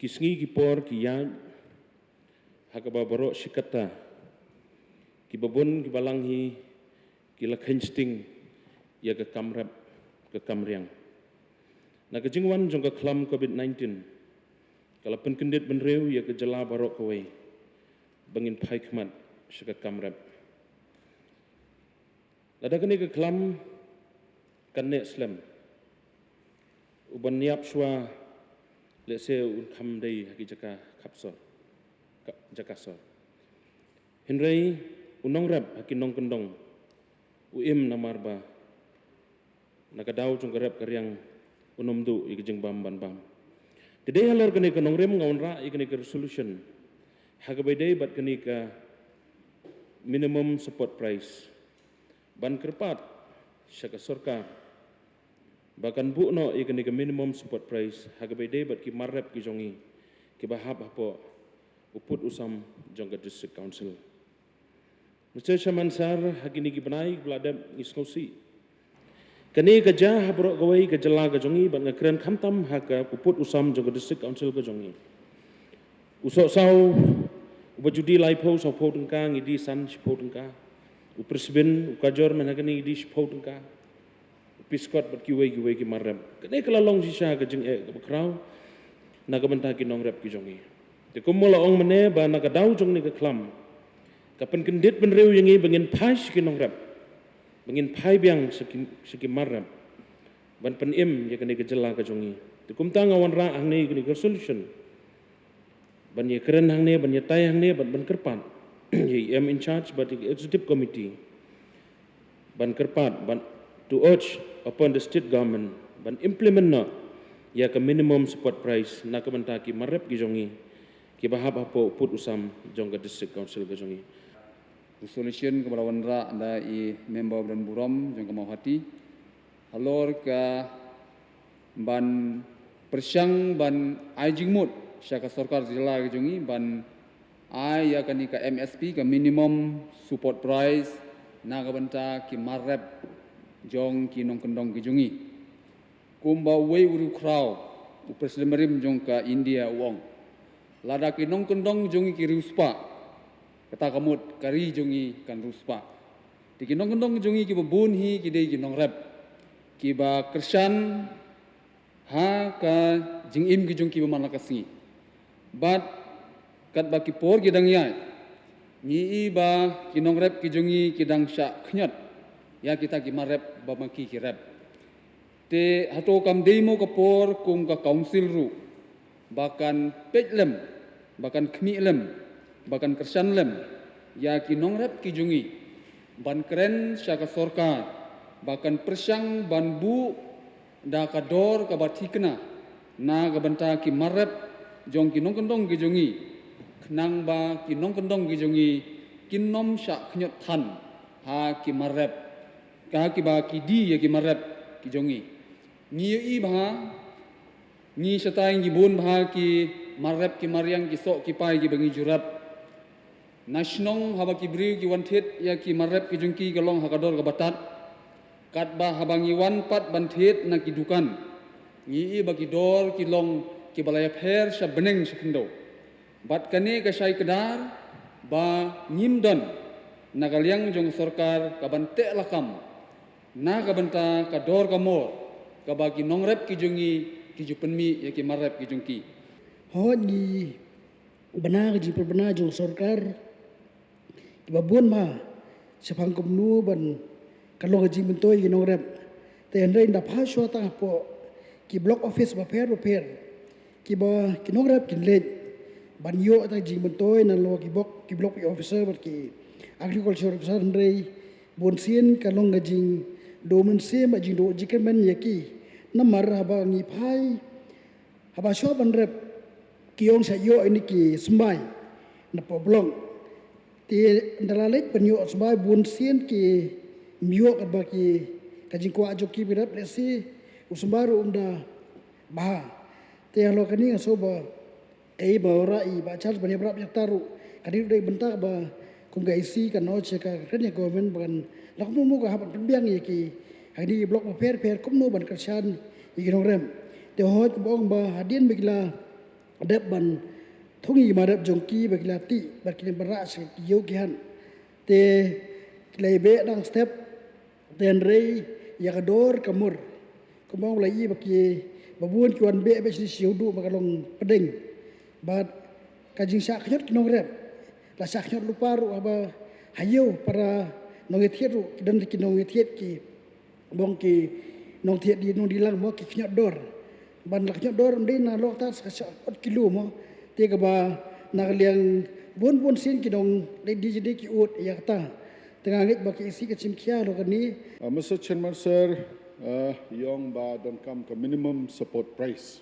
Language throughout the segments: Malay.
kisngi ki por ki yaj hakaba barok sikata ki babun ki balanghi ki lakhensting ya ke kamrap ke kamriang na ke jingwan jong ke klam covid-19 kala penkendit benreu ya ke jela barok kawai bangin paikmat syaka kamrap lada kini ke klam kan nek slam uban niap shwa lese un kham dei haki jaka khapsor jaka sor hinrei unong rap haki nong kendong uim namarba nakadau jong rap karyang unomdu ikjeng bam ban bam today halor kene kanong rem ngaunra ikene ke resolution hagabai dei bat kene ka minimum support price ban kerpat syaka sorkar bahkan bukno ikene ke minimum support price hagabai dei bat ki marrep ki jongi ki bahap hapo uput usam jong ke district council Mr. Shamansar hakini ki benai beladab ngiskosi kani ka jah habrok gawai ka jela ka jongi ban ngakren khamtam haka uput usam jong ke district council ka jongi usok sau ubajudi laipo sau potengka ngidi san potengka upresben ukajor manakani ngidi potengka piskot bat kiwai ki marrem kani kelalong sisa ka jeng ka bakrau naga benta ki nongrep ki jongi de kumula ong mene ba naga dau jong ni ka klam kapan kendit benreu yangi bangin pas ki nongrep bangin pai biang seki marrem ban penim ya kani ka jela ka jongi de kumta ngawan ra ang ni kani ka solution ban ye keren hang ne ban ye tai hang ne ban kerpat ye am in charge but the executive committee ban kerpat ban to urge upon the state government ban implement na ya ke minimum support price na kebenta ki marep ki jongi ki bahap apo put usam jong ke district council ke jongi resolution ke balawan ra anda i member dan buram jong ke mauhati halor ka ban persyang ban aijingmut syaka sarkar jela ke jongi ban ai ya kani ka MSP ka minimum support price na kebenta ki marep jong ki nong kendong ki jongi kumba wei uru krau u presiden merim jong ka India wong lada ki nong kendong jongi ki ruspa kata kamut kari jongi kan ruspa di ki nong kendong jongi ki babun hi ki dei ki nong rep ki ba kersan ha ka jingim ki jong ki ba manakasi but kat ba ki por ki dang yai ni ba ki nong rep ki jongi ki dang sya khnyat ya kita ki marep ba maki ki rep te hato kam demo kapor kung ka council ru bahkan petlem bahkan khmilem bahkan kersan lem ya ki nong rep ki jungi ban keren syaka sorkar bahkan persyang ban bu da ka dor ka batikna na ga banta ki marep jong ki nong kendong ki jungi khnang ba ki nong kendong ki jungi kinom syak khnyot than ha ki marep ka ki ba ki di ya ki marep ki jongi ni i bha ni satai gi bun bha ki marep ki mariang ki sok ki pai ki bangi jurap nasionong haba ki bri ki wantet ya ki marep ki jongki galong hakador ka batat kat ba habangi wan pat bantet na ki dukan ni i ba ki dor ki long ki balaya pher sa beneng sekendo bat kane ka sai kedar ba nyimdon nagaliang jong sarkar ka bante lakam na ka banta ka dor ka mor ka bagi nongrep ki jongi ki jupenmi ya ki marep ki jongki ho ni benar ji benar jong sarkar ki babun ma sepang komnu ban kalong ji mentoi ki nongrep te ndai nda pha shwa ta po ki block office ba pher ki ba ki nongrep ki le ban yo ta ji mentoi na lo ki block officer ba ki agriculture officer ndai bon sien kalong jing domen se ma jing do jikemen yaki namar haba ngi phai haba shop an rep kiong sa yo ini ki smai na poblong ti ndalalek penyo smai bun sien ki myo ka ba ki kajing kwa jo ki birap lesi usmaru unda ba te halo kani so ba ba ora I ba charge bani berap yak taru kadi dai bentak ba kung ga isi kan no cheka kanya government ban lakmu mu ga haban penbiang yaki hadi blok per kum no ban kersan iginorem te hot bong ba hadin bigla adab ban thungi marap jongki bagilati bakile beras yo kihan te kilebe dang step ten rei yakador kamur kumau lai baki babun kuan be si siudu makalong pedeng bat kajing sak nyot kinong rep la sak nyot luparu aba hayo para nong etieru dan kinong etiet ki bong ki nong tiet di nong dilang mo ki nyot dor ban lak nyot dor ndai na lok ta sa 4 kilo mo te ka ba nakaliang bun sin kinong le di jadi ki ut yakta tengah ngit baki isi ke chimkia lo kani. Mr. Chairman sir, yong ba don kam ke minimum support price.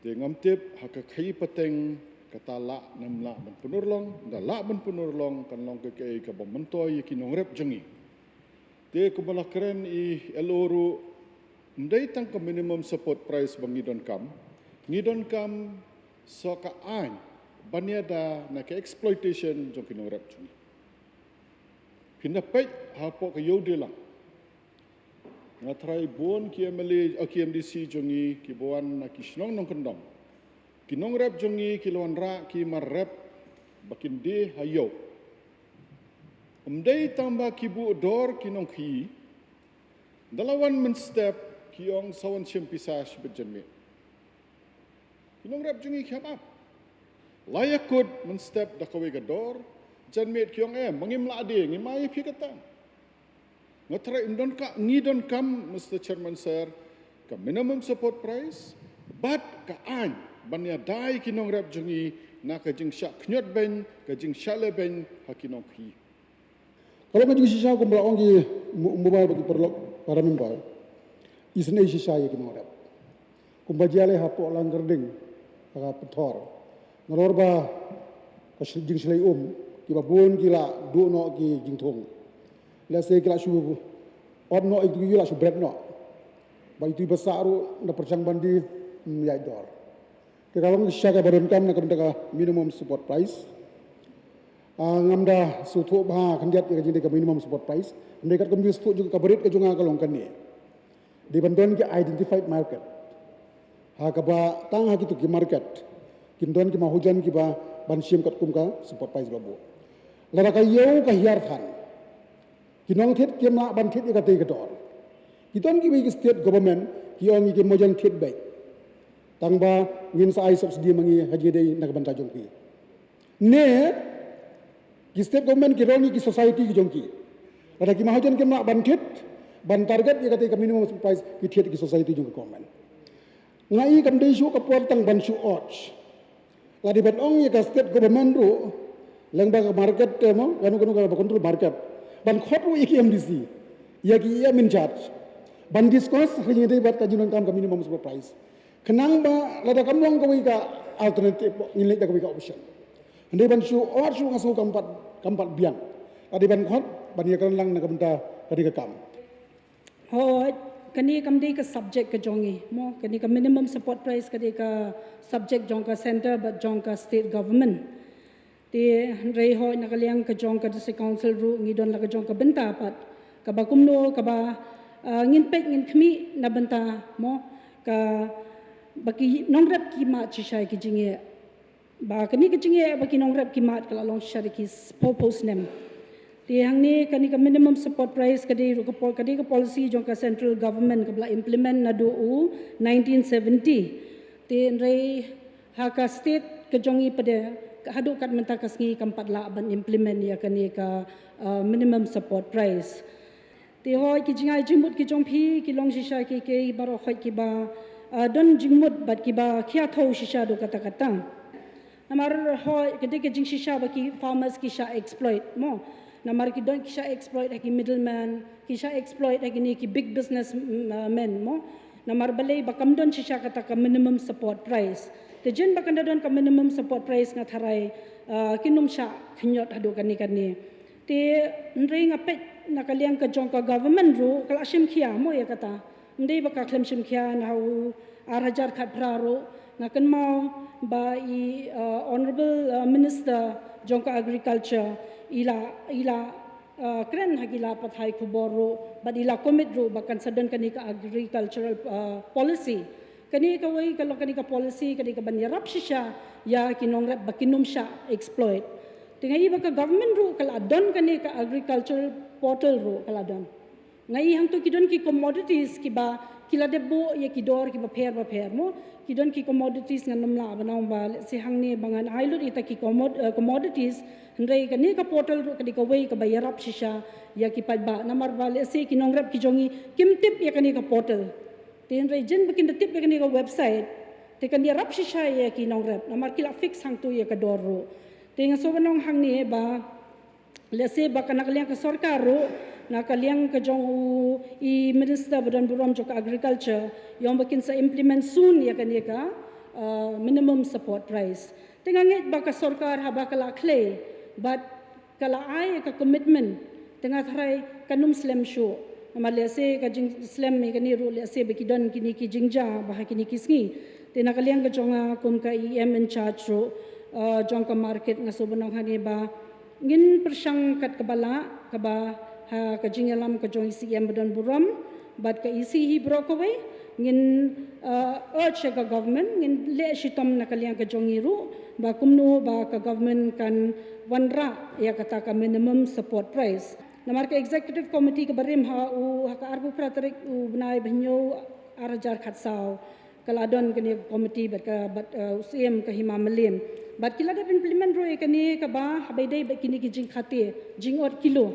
Di ngamtip hak kai pateng kata la nam la ban punurlong da la ban punurlong kan long ke ke bamentoi ki nong rep jengi. Di kubala keren I eloru ndai tang ke minimum support price bang ngidon kam so ka an banya da na ke exploitation jong ki nong rep jengi. Pinapay hapo kayo dilang. Ngatray buon KMDC jongi kibuan na kisnong nong kendong. Kinong rep jongi kiluan ra ki marrep bakin di hayo. Umday tamba kibu dor kinong ki. Dalawan menstep kiyong sawan siyempisas berjenmi. Kinong rep jongi kiamap. Layakod menstep dakawe gador. Janmet kiong mangimla ade ngimai pikatan. Ngatrai ngidon kam Mr. Chairman sir ka minimum support price but ka an banya dai kinong rap jungi na ka jing syak knyot ben ka jing syale ben hakinong ki. Kalau ka jing sisa ko mlaong ki mobile bagi perlok para member. Isne sisa ye kinong rap. Kumbajale hapo lang gerding ka petor. Ngalor ba ka jing silai kiba bun kila du no ki jingthong la se kila shu od no itu kila shu bread no ba itu basaru na perchang bandi ya dor ke kalong syaga baron kam na kamda minimum support price ngamda su thu ba khandiat ke jinde ka minimum support price mereka kam use juga kabarit ke junga kalong kan ni di bandon ki identified market ha ka ba tang ha ki market kindon ki mahujan ki ba ban sim kat kum ka support price babu lara ka yo ka hiar than kinong thet kemna ban thet ka te ka dor kiton ki bi state government ki ong ki mojang thet bai tangba ngin sa ai subsidy mangi haji dei nak ban ta jongki ne ki state government ki roni ki society ki jongki lara ki mahajan kemna ban thet ban target ka te ka minimum price ki thet ki society jong government ngai kam dei shu ka por tang ban shu och la di ban ong ka state government ru lengba market mo kanu control market ban khotu KMDC ya ki in charge ban discuss hanya dei bat kajunan kam ka minimum support price kenang ba lada kam long ka alternative ngilek ka option ndai ban shu or shu ngaso kampat biang adi ban khot ban ya kan lang na kamta kadi ka kam ho kani kam dei ka subject ka jongi mo kani ka minimum support price kadi ka subject jong ka center but jong ka state government ti rei ho nakaliang ka jong ka district council ru ngidon la ka jong ka benta pat ka ba kumno ka ba ngin pek ngin khmi na benta mo ka baki nongrap ki ma chi shai ki jinge ba kani ki jinge baki nongrap ki ma kala long shari ki purpose nem ti hangni kani ka minimum support price kadi ru ka policy jong ka central government ka bla implement na do 1970 ti rei ha ka state ka jongi pada hadu kat menta kasngi kampat la ban implement ya kani ka minimum support price ti hoi ki jingai jimut ki jongphi ki long shisha ki ke baro khoi ki ba don jingmut bat ki ba khia thau shisha do kata kata namar hoi ke de jing shisha ba ki farmers ki sha exploit mo namar ki don ki sha exploit ki middleman ki sha exploit ki ki big business men mo namar balai ba kam don shisha kata ka minimum support price te jen bakanda don ka minimum support price nga tharai kinum sha khnyot hadu kani te ndring apet nakaliang ka jong ka government ru kala shim khia mo ya kata ndei baka klem shim khia na hu 8000 khat praro ngakan mau ba I honorable minister jong ka agriculture ila kren hagila pathai khuboro but ila commit ru bakan sadan kani ka agricultural policy kani ka wei kalau kani ka policy kani ka banyarap shisha ya kinongrep bakinum sha exploit tingai ba ka government ru kala don kani ka agricultural portal ru kala don ngai hang tu kidon ki commodities ki ba kila debbo ye kidor ki ba pher mo kidon ki commodities nganam la banau ba se hang ni bangan ailut ita ki commodities ndrei kani ka portal ru kani ka wei ka bayarap shisha ya ki pa ba namar ba le se kinongrep ki jongi kimtip ya kani ka portal tin region bikin detip bikin ka website te kan dia rap shisha ye ki nong rap namar kila fix hang tu ye ka doro te nga so banong hang ni ba lese ba kana kaliang ka sarkar ro na kaliang ka jong I minister badan buram jok agriculture yong bikin sa implement soon ye kan ye ka minimum support price te nga nget ba ka sarkar ha ba kala clay but kala ai ka commitment te nga thrai kanum slam show Malaysia ka jing Islam me kani ru lese bekidon kini ki jingja bah kini kisngi tena kaliang ka jonga kum ka EM in charge ro jong ka market nga so banang hani ba ngin persang kat kabala ka ba ha ka jingalam ka jong EM badan buram bat ka isi hi bro ko we ngin urge ka government ngin le shitom na kaliang ka jong iru ba kumno ba ka government kan wanra ya kata ka minimum support price Namar ka executive committee ka barim ha u ha ka arbu pratarik u benai banyo arajar khatsau kaladon kani committee bat ka CM ka hima melim bat kila da implement ro kani ka ba habai dai ba kini ki jing khate jing or kilo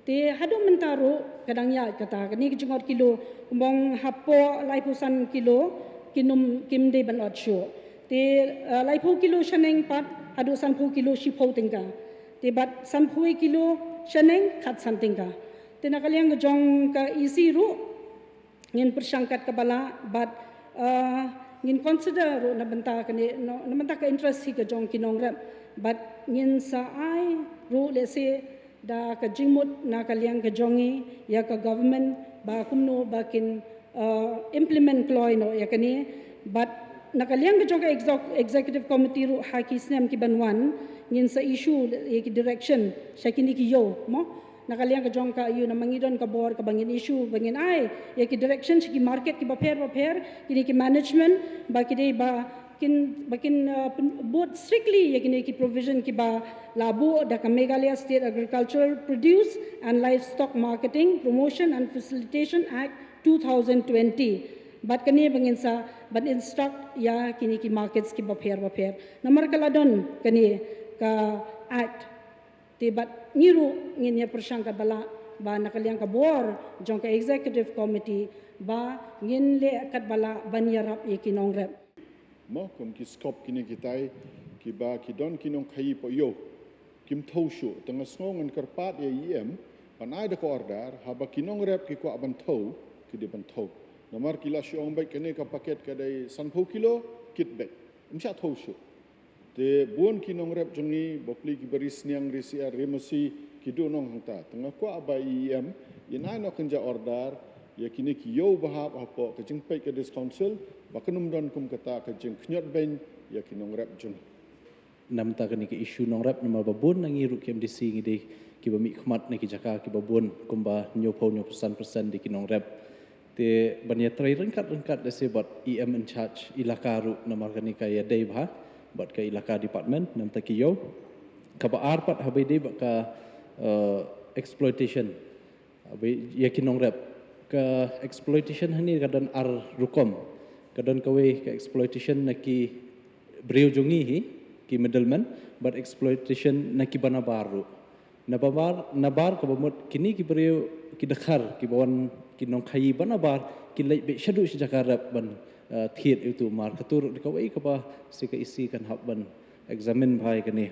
te hadu mentaro kadang ya kata kani ki jing or kilo kumbong hapo laipusan kilo kinum kim dei ban ot sho te laipu kilo shaneng pat hadu sanpu kilo shipho tingka te bat sanpu kilo Shaneng kat something ka. Tina kaliang jong ka easy ru ngin persangkat ka bala but ngin consider ru na benta ka ni na benta ka interest hi ka jong kinong rep but ngin sa ai ru le se da ka jingmut na kaliang ka jongi ya ka government ba kumno ba kin implement kloy no ya kani but nakaliang ka jong ka executive committee ru ha ki snem ki banwan ngin sa issue ki direction siya kini ki yo mo nakaliang ka jong ka yu na mangidon ka bor ka bangin issue bangin ai ya ki direction siya ki market ki ba pair kini ki management ba ki dei ba bakin both strictly ya kini ki provision ki ba labu da ka Meghalaya State Agricultural Produce and Livestock Marketing Promotion and Facilitation Act 2020 bat kani bangin sa ban instruct ya kini ki markets ki ba pair namar kaladon kani ka act tibat ngiru ngin ya persangka bala ba nakaliang ka bor jong ka executive committee ba ngin le kat bala banyarap ikinong rep mo kum ki scope kini kitai ki ba ki don kinong khai po yo kim thoshu tanga sngongan karpat ya EM panai da ko order ha ba kinong rep ki ko aban tho ki de ban tho namar kila syong bai kene ka paket ka dai sanpho kilo kit bag umsha thoshu te buon kinong rep jongi bopli ki baris niang risia remasi ki do nong hangta tanga ko aba EM inai no kenja order ya kini ki yo bahap apa ke jing pai ke dis council bakanum don kum kata ke jing knyot ben ya kinong rep jong nam ta kani ke issue nong rep nama babon nangi ru KMDC ngide ki ba mi khmat ne ki jaka ki babon kumba nyopo persen di kinong rep te banya trai rengkat de sebat EM in charge ilakaru nama kani ka ya dei ba bat ka ilaka department nam ta ki yo ka ba arpat habai dei ba ka exploitation abai ya kinong rep ka exploitation hani kadan ar rukom kadan kawe ka exploitation naki breu jongi hi ki middleman but exploitation naki bana baru nabar ka bamot kini ki breu ki dakhar ki bawan ki nong khai bana bar ki lai be shadu si jakarap ban thiet itu mar katur kawe ka ba si ka isi kan hab ban examine bhai kani